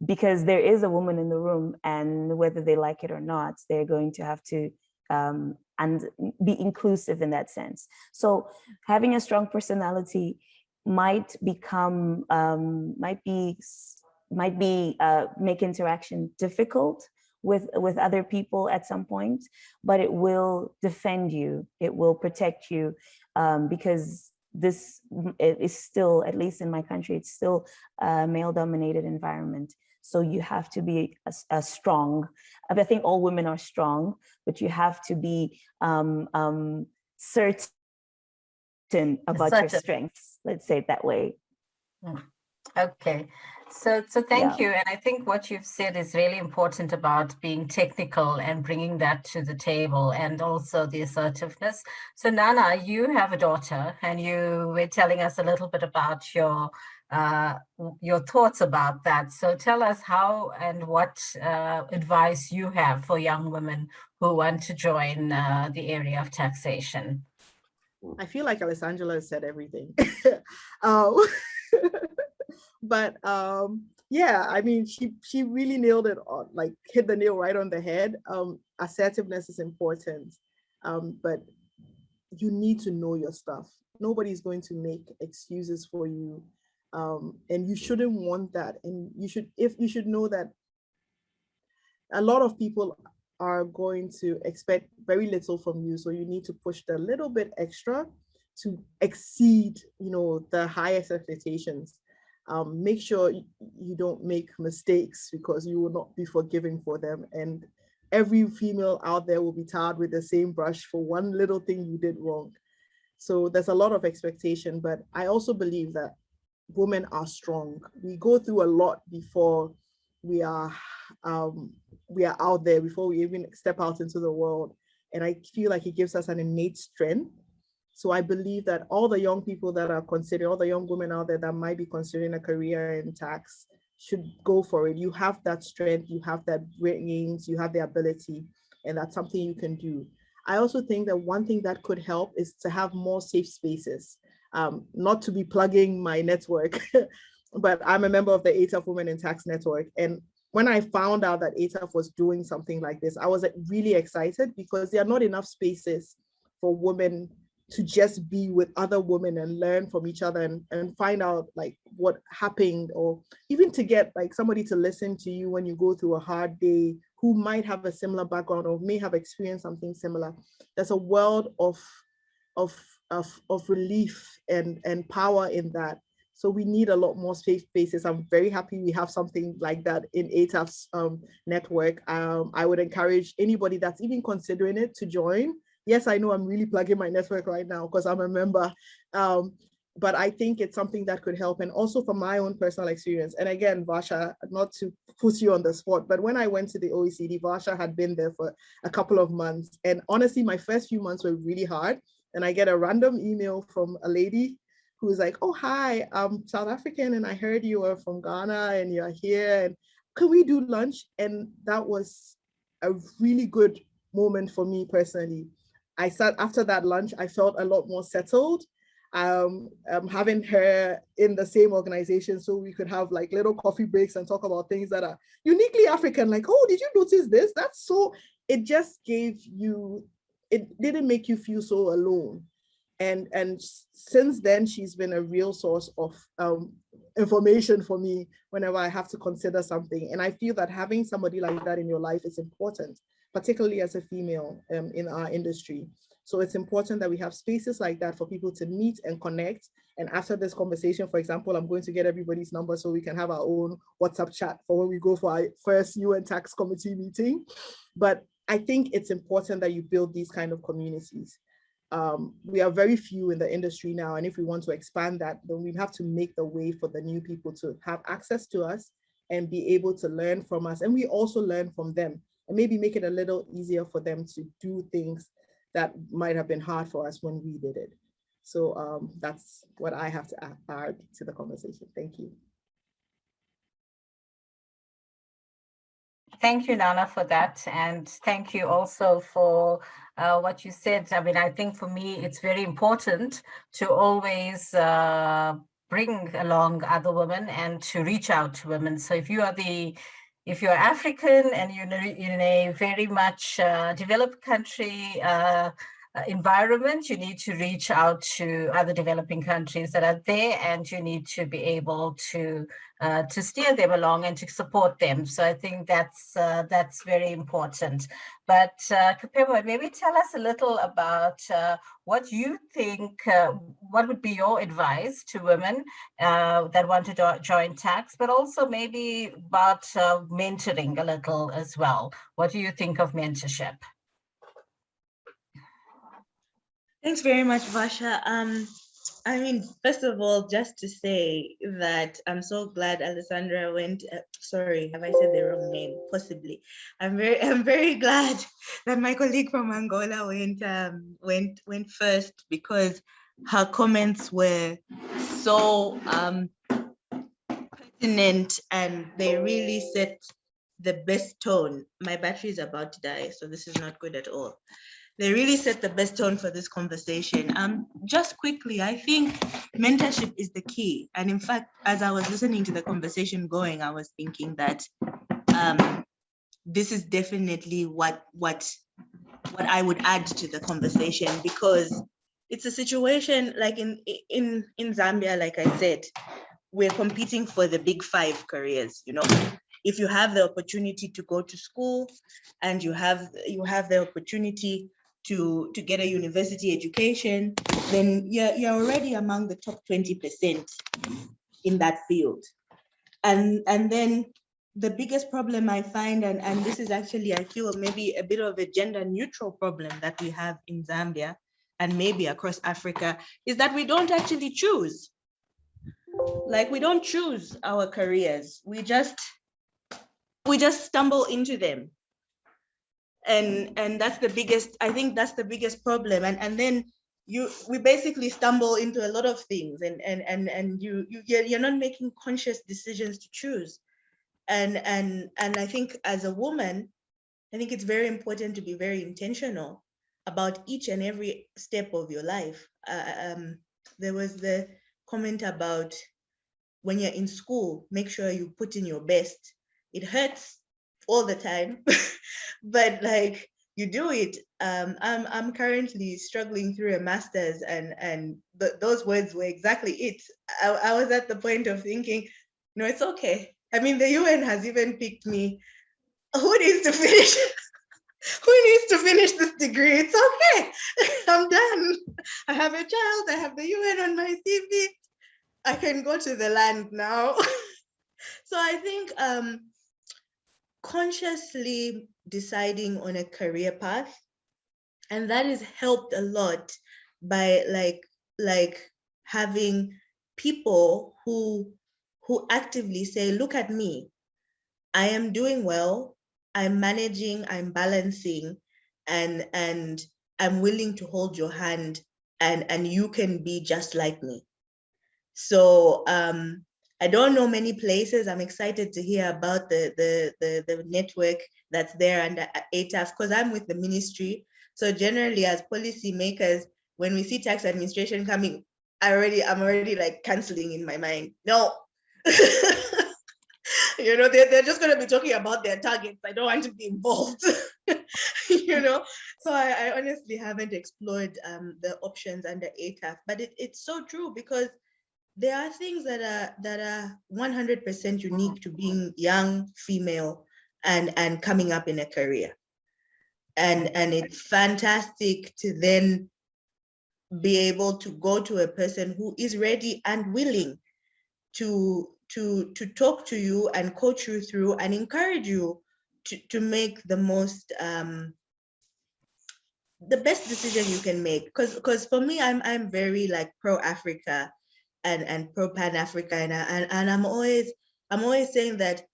because there is a woman in the room, and whether they like it or not, they're going to have to and be inclusive in that sense. So having a strong personality might become make interaction difficult with other people at some point, but it will defend you, it will protect you, because this is still, at least in my country, it's still a male-dominated environment. So you have to be a strong. I think all women are strong, but you have to be certain about your strengths. Let's say it that way. Okay, so thank you. And I think what you've said is really important about being technical and bringing that to the table, and also the assertiveness. So Nana, you have a daughter, and you were telling us a little bit about your thoughts about that. So tell us how and what advice you have for young women who want to join the area of taxation. I feel like Elisangela has said everything. But yeah, I mean, she really nailed it on, like hit the nail right on the head. Assertiveness is important, but you need to know your stuff. Nobody's going to make excuses for you, and you shouldn't want that. And you should know that a lot of people are going to expect very little from you, so you need to push the little bit extra to exceed, the highest expectations. Make sure you don't make mistakes, because you will not be forgiving for them. And every female out there will be tarred with the same brush for one little thing you did wrong. So there's a lot of expectation, but I also believe that women are strong. We go through a lot before we are out there, before we even step out into the world. And I feel like it gives us an innate strength. So I believe that all the young people that are considering, all the young women out there that might be considering a career in tax should go for it. You have that strength, you have that brains, you have the ability, and that's something you can do. I also think that one thing that could help is to have more safe spaces. Not to be plugging my network, but I'm a member of the ATAF Women in Tax Network. And when I found out that ATAF was doing something like this, I was really excited, because there are not enough spaces for women to just be with other women and learn from each other and find out like what happened, or even to get like somebody to listen to you when you go through a hard day, who might have a similar background or may have experienced something similar. There's a world of relief and power in that. So we need a lot more safe spaces. I'm very happy we have something like that in ATAF's network. I would encourage anybody that's even considering it to join. Yes, I know I'm really plugging my network right now because I'm a member, but I think it's something that could help. And also from my own personal experience, and again, Varsha, not to put you on the spot, but when I went to the OECD, Varsha had been there for a couple of months. And honestly, my first few months were really hard. And I get a random email from a lady who is like, oh, hi, I'm South African, and I heard you are from Ghana and you're here, and can we do lunch? And that was a really good moment for me personally. I sat after that lunch, I felt a lot more settled. Having her in the same organization, so we could have like little coffee breaks and talk about things that are uniquely African, like, oh, did you notice this? That's so, it just gave you, it didn't make you feel so alone. And since then, she's been a real source of information for me whenever I have to consider something. And I feel that having somebody like that in your life is important, particularly as a female in our industry. So it's important that we have spaces like that for people to meet and connect. And after this conversation, for example, I'm going to get everybody's number so we can have our own WhatsApp chat for when we go for our first UN tax committee meeting. But I think it's important that you build these kind of communities. We are very few in the industry now, and if we want to expand that, then we have to make the way for the new people to have access to us and be able to learn from us, and we also learn from them, and maybe make it a little easier for them to do things that might have been hard for us when we did it. So that's what I have to add to the conversation. Thank you. Thank you, Nana, for that. And thank you also for what you said. I mean, I think for me, it's very important to always bring along other women and to reach out to women. So if you're African and you're in a very much developed country environment, you need to reach out to other developing countries that are there, and you need to be able to steer them along and to support them. So I think that's very important. But Kapembwa, maybe tell us a little about what you think, what would be your advice to women that want to join tax, but also maybe about mentoring a little as well. What do you think of mentorship? Thanks very much, Vasha. I mean, first of all, just to say that I'm so glad Alessandra went. Sorry, have I said the wrong name? Possibly. I'm very glad that my colleague from Angola went first, because her comments were so pertinent, and they really set the best tone. My battery is about to die, so this is not good at all. They really set the best tone for this conversation. Just quickly, I think mentorship is the key. And in fact, as I was listening to the conversation going, I was thinking that this is definitely what I would add to the conversation, because it's a situation like in Zambia, like I said, we're competing for the big 5 careers, you know. If you have the opportunity to go to school and you have the opportunity to get a university education, then you're already among the top 20% in that field. And then the biggest problem I find, and this is actually, I feel, maybe a bit of a gender neutral problem that we have in Zambia and maybe across Africa, is that we don't actually choose. Like, we don't choose our careers. We just stumble into them. And that's the biggest, I think that's the biggest problem. And then we basically stumble into a lot of things, and you're not making conscious decisions to choose. And I think as a woman, I think it's very important to be very intentional about each and every step of your life. There was the comment about when you're in school, make sure you put in your best. It hurts all the time, but like, you do it. I'm currently struggling through a master's, and those words were exactly it. I was at the point of thinking, no, it's okay. I mean, the UN has even picked me. Who needs to finish? Who needs to finish this degree? It's okay. I'm done. I have a child. I have the UN on my CV. I can go to the land now. So I think consciously deciding on a career path, and that is helped a lot by like having people who actively say, look at me, I am doing well, I'm managing, I'm balancing, and I'm willing to hold your hand, and you can be just like me. So I don't know many places. I'm excited to hear about the network that's there under ATAF, because I'm with the ministry. So generally, as policy makers, when we see tax administration coming, I'm already like canceling in my mind. No. You know, they're just going to be talking about their targets. I don't want to be involved. You know, so I honestly haven't explored the options under ATAF, but it's so true, because there are things that are 100% unique to being young, female, and coming up in a career. And it's fantastic to then be able to go to a person who is ready and willing to talk to you and coach you through and encourage you to make the most the best decision you can make. Because for me, I'm very like pro-Africa and pro-Pan-Africa, and I'm always saying that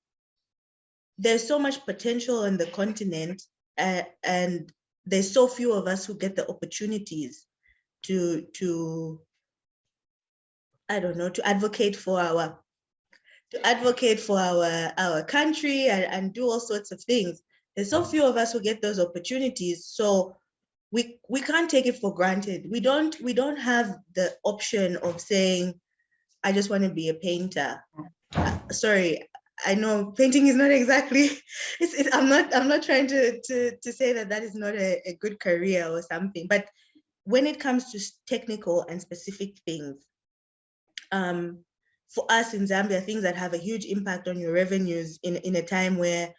there's so much potential in the continent, and there's so few of us who get the opportunities to I don't know, to advocate for our country and do all sorts of things. There's so few of us who get those opportunities, so we can't take it for granted. We don't have the option of saying, I just want to be a painter. Sorry, I know painting is not exactly, I'm not trying to say that is not a good career or something, but when it comes to technical and specific things, for us in Zambia, things that have a huge impact on your revenues in a time where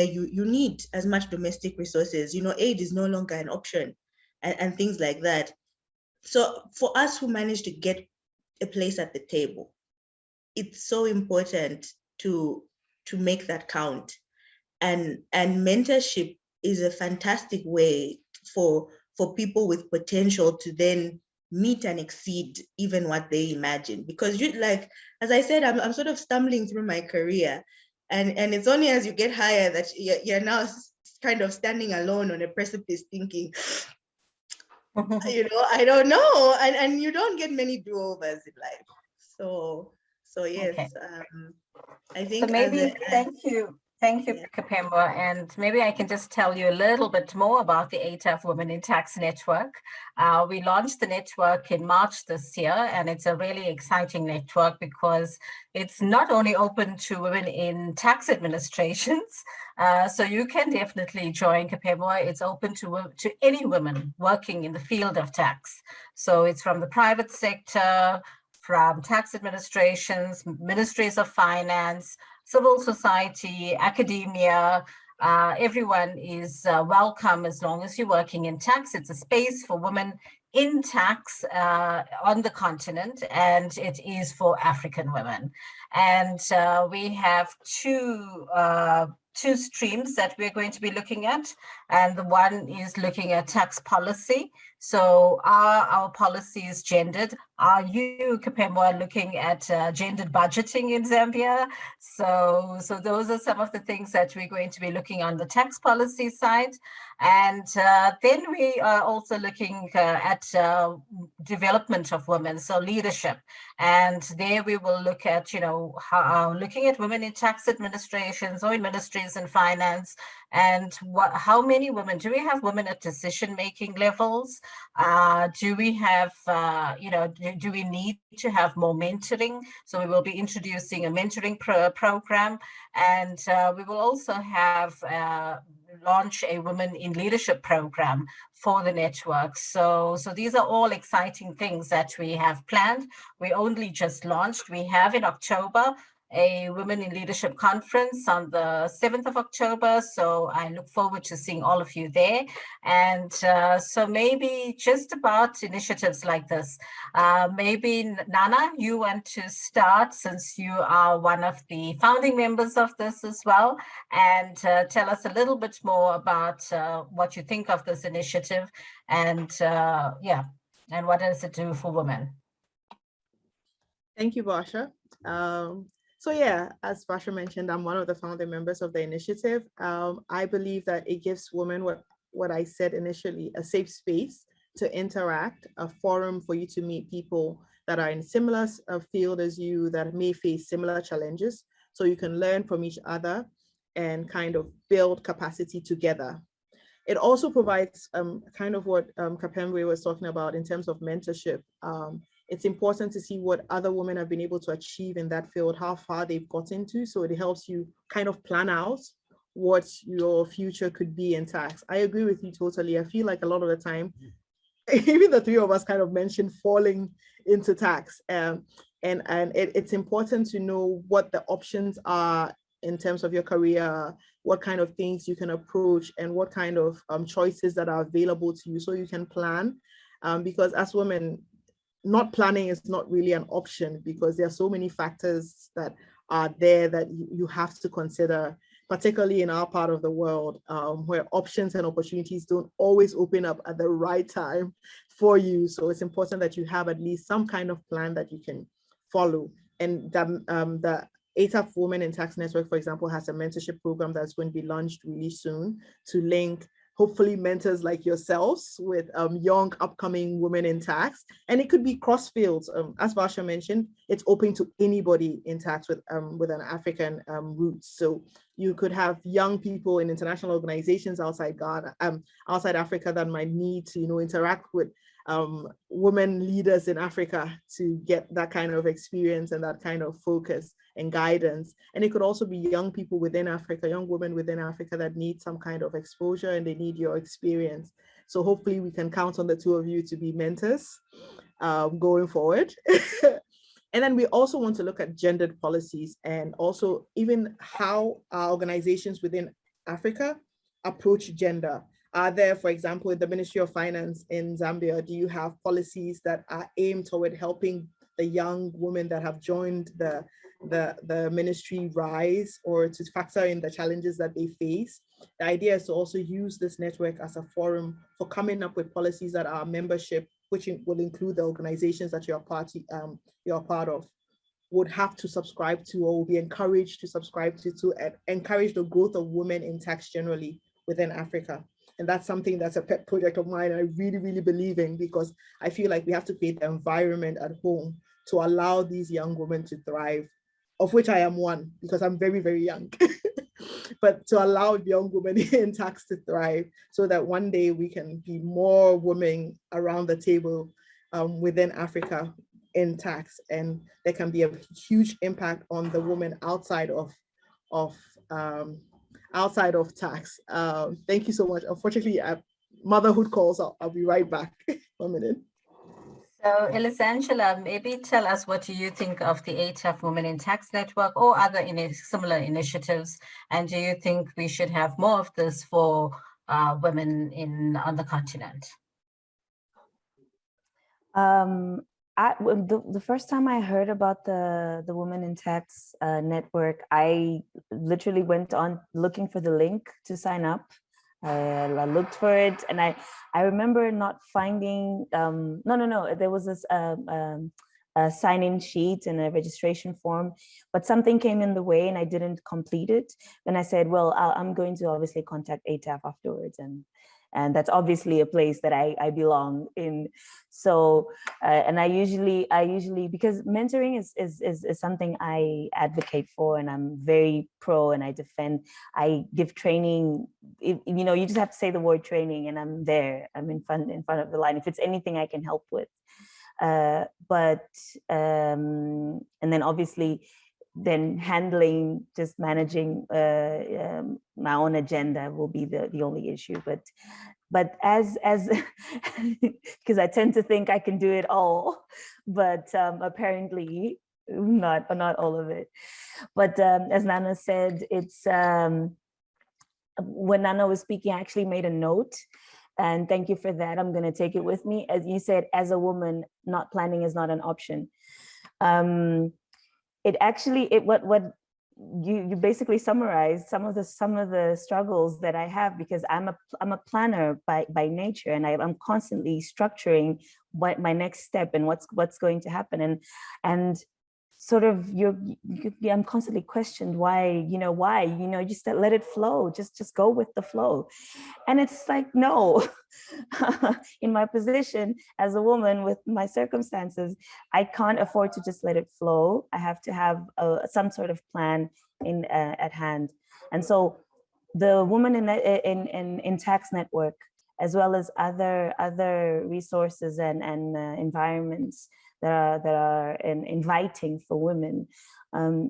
you need as much domestic resources, aid is no longer an option, and things like that. So for us who managed to get a place at the table, it's so important to make that count. And mentorship is a fantastic way for people with potential to then meet and exceed even what they imagine. Because as I said, I'm sort of stumbling through my career, and it's only as you get higher that you're now kind of standing alone on a precipice thinking, I don't know, and you don't get many do-overs in life. So yes, Okay. I think. So maybe, thank you, Yeah. Kapembwa, and maybe I can just tell you a little bit more about the ATAF Women in Tax Network. We launched the network in March this year, and it's a really exciting network because it's not only open to women in tax administrations, so you can definitely join Kapembwa. It's open to any women working in the field of tax. So it's from the private sector, from tax administrations, ministries of finance, civil society, academia. Everyone is welcome as long as you're working in tax. It's a space for women in tax on the continent, and it is for African women. And we have two streams that we're going to be looking at, and the one is looking at tax policy. So are our policies gendered? Are you, Kapembwa, looking at gendered budgeting in Zambia? So those are some of the things that we're going to be looking on the tax policy side. And then we are also looking at development of women, so leadership. And there we will look at, looking at women in tax administrations or in ministries and finance, and how many women, do we have women at decision-making levels? Do we have, do we need to have more mentoring? So we will be introducing a mentoring program, and we will also have launch a women in leadership program for the network. So these are all exciting things that we have planned. We only just launched. We have in October a Women in Leadership Conference on the 7th of October. So I look forward to seeing all of you there. And so maybe just about initiatives like this, maybe Nana, you want to start since you are one of the founding members of this as well, and tell us a little bit more about what you think of this initiative, and and what does it do for women? Thank you, Basha. So yeah, as Basha mentioned, I'm one of the founding members of the initiative. I believe that it gives women what I said initially, a safe space to interact, a forum for you to meet people that are in similar field as you, that may face similar challenges, so you can learn from each other and kind of build capacity together. It also provides kind of what Kapembwa was talking about in terms of mentorship. It's important to see what other women have been able to achieve in that field, how far they've gotten to, so it helps you kind of plan out what your future could be in tax. I agree with you totally. I feel like a lot of the time, even the three of us kind of mentioned falling into tax. And it's important to know what the options are in terms of your career, what kind of things you can approach, and what kind of choices that are available to you, so you can plan. Because as women, not planning is not really an option, because there are so many factors that are there that you have to consider, particularly in our part of the world, where options and opportunities don't always open up at the right time for you. So it's important that you have at least some kind of plan that you can follow. And the ATAF Women in Tax Network, for example, has a mentorship program that's going to be launched really soon to link hopefully mentors like yourselves with young upcoming women in tax. And it could be cross fields. As Basha mentioned, it's open to anybody in tax with an African roots. So You could have young people in international organizations outside Ghana, outside Africa, that might need to, interact with women leaders in Africa to get that kind of experience and that kind of focus and guidance. And it could also be young people within Africa, young women within Africa that need some kind of exposure and they need your experience. So hopefully we can count on the two of you to be mentors going forward. And then we also want to look at gendered policies and also even how our organizations within Africa approach gender. Are there, for example, in the Ministry of Finance in Zambia, do you have policies that are aimed toward helping the young women that have joined the ministry rise, or to factor in the challenges that they face? The idea is to also use this network as a forum for coming up with policies that our membership, which will include the organizations that you're part of, would have to subscribe to, or will be encouraged to subscribe to encourage the growth of women in tax generally within Africa. And that's something that's a pet project of mine. I really, really believe in, because I feel like we have to create the environment at home to allow these young women to thrive, of which I am one, because I'm very, very young. But to allow young women in tax to thrive, so that one day we can be more women around the table within Africa in tax, and there can be a huge impact on the women outside of tax. Thank you so much. Unfortunately, motherhood calls. I'll be right back. 1 minute. So Elisangela, maybe tell us, what do you think of the ATAF Women in Tax Network or other similar initiatives? And do you think we should have more of this for women on the continent? The first time I heard about the Women in Tax Network, I literally went on looking for the link to sign up. I looked for it, and I remember not finding, there was this a sign-in sheet and a registration form, but something came in the way and I didn't complete it. And I said, well, I'm going to obviously contact ATAF afterwards, and that's obviously a place that I belong in. So, and I usually, because mentoring is something I advocate for, and I'm very pro, and I defend. I give training. You just have to say the word training, and I'm there. I'm in front of the line if it's anything I can help with. And then obviously, then just managing my own agenda will be the only issue. But as because I tend to think I can do it all, but apparently not all of it. But as Nana said, it's when Nana was speaking, I actually made a note. And thank you for that. I'm going to take it with me. As you said, as a woman, not planning is not an option. What you basically summarized some of the struggles that I have, because I'm a planner by nature, and I'm constantly structuring what my next step and what's going to happen, and sort of I'm constantly questioned why just let it flow, just go with the flow. And it's like, no. In my position as a woman with my circumstances, I can't afford to just let it flow. I have to have some sort of plan at hand. And so the Women in Tax Network, as well as other resources and environments that are inviting for women,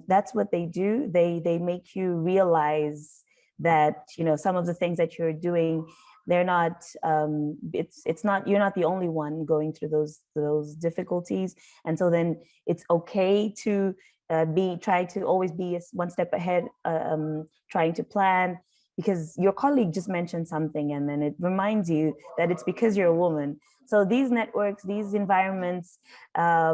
that's what they do. They make you realize that some of the things that you're doing, they're not it's not, you're not the only one going through those difficulties. And so then it's okay to try to always be one step ahead, trying to plan, because your colleague just mentioned something, and then it reminds you that it's because you're a woman. So these networks, these environments, I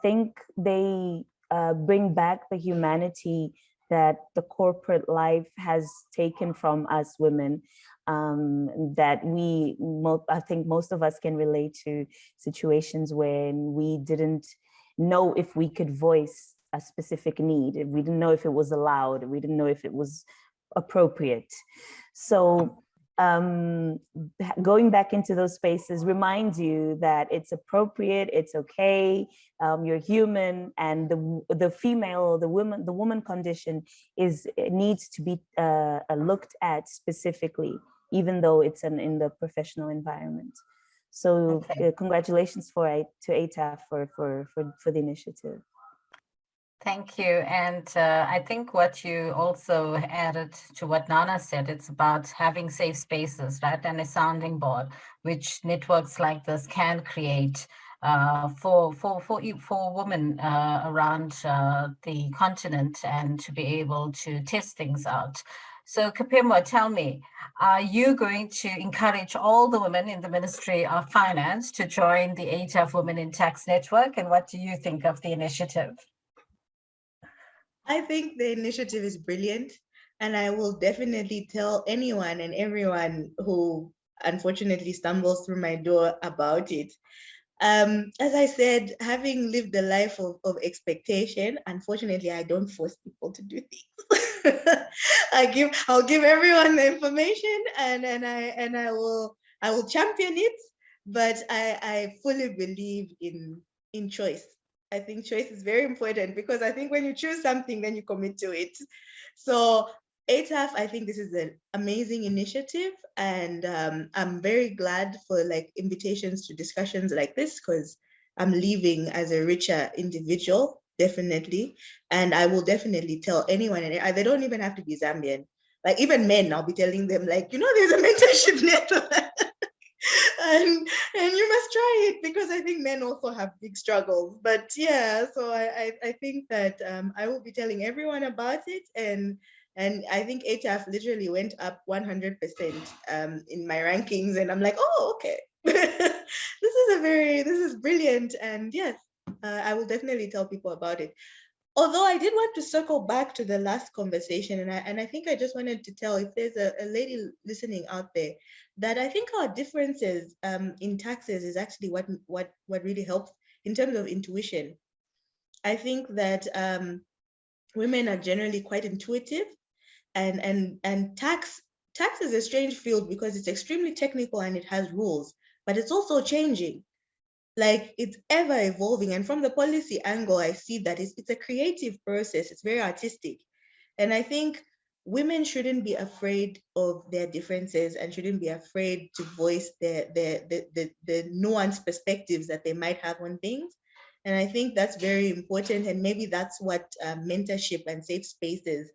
think they bring back the humanity that the corporate life has taken from us women, that I think most of us can relate to situations when we didn't know if we could voice a specific need. We didn't know if it was allowed. We didn't know if it was appropriate. So going back into those spaces reminds you that it's appropriate, it's okay, you're human, and the female, the woman condition needs to be looked at specifically, even though it's in the professional environment. So congratulations to ATAF for the initiative. Thank you. And I think what you also added to what Nana said, it's about having safe spaces, right? And a sounding board, which networks like this can create for women around the continent, and to be able to test things out. So Kapembwa, tell me, are you going to encourage all the women in the Ministry of Finance to join the ATAF Women in Tax Network? And what do you think of the initiative? I think the initiative is brilliant, and I will definitely tell anyone and everyone who unfortunately stumbles through my door about it. As I said, having lived a life of expectation, unfortunately, I don't force people to do things. I'll give everyone the information, and I will champion it. But I fully believe in choice. I think choice is very important, because I think when you choose something, then you commit to it. So ATAF, I think this is an amazing initiative, and I'm very glad for invitations to discussions like this, because I'm leaving as a richer individual, definitely. And I will definitely tell anyone, and they don't even have to be Zambian. Like even men, I'll be telling them, there's a mentorship network. And you must try it, because I think men also have big struggles. But yeah, so I think that I will be telling everyone about it, and I think ATAF literally went up 100% in my rankings, and I'm like, oh, okay, this is brilliant, and yes, I will definitely tell people about it. Although I did want to circle back to the last conversation, and I think I just wanted to tell, if there's a lady listening out there, that I think our differences in taxes is actually what really helps in terms of intuition. I think that women are generally quite intuitive, and tax is a strange field, because it's extremely technical and it has rules, but it's also changing. It's ever evolving. And from the policy angle, I see that it's a creative process. It's very artistic. And I think women shouldn't be afraid of their differences, and shouldn't be afraid to voice the nuanced perspectives that they might have on things. And I think that's very important. And maybe that's what mentorship and safe spaces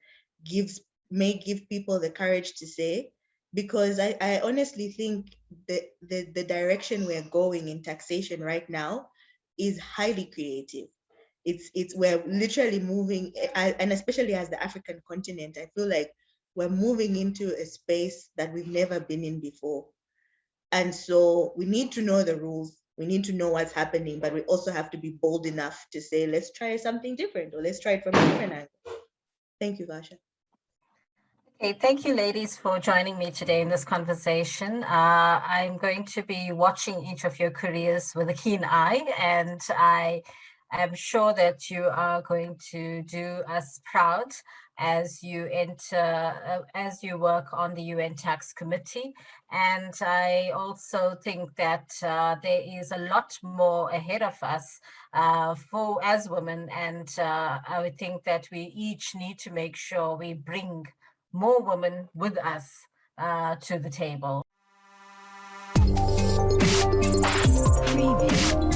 may give people the courage to say, because I honestly think the direction we're going in taxation right now is highly creative. We're literally moving, and especially as the African continent, I feel like we're moving into a space that we've never been in before. And so we need to know the rules, we need to know what's happening, but we also have to be bold enough to say, let's try something different, or let's try it from a different angle. Thank you, Vasha. Okay, thank you, ladies, for joining me today in this conversation. I'm going to be watching each of your careers with a keen eye, and I am sure that you are going to do us proud as you as you work on the UN Tax Committee. And I also think that there is a lot more ahead of us as women, and I would think that we each need to make sure we bring more women with us to the table. Preview.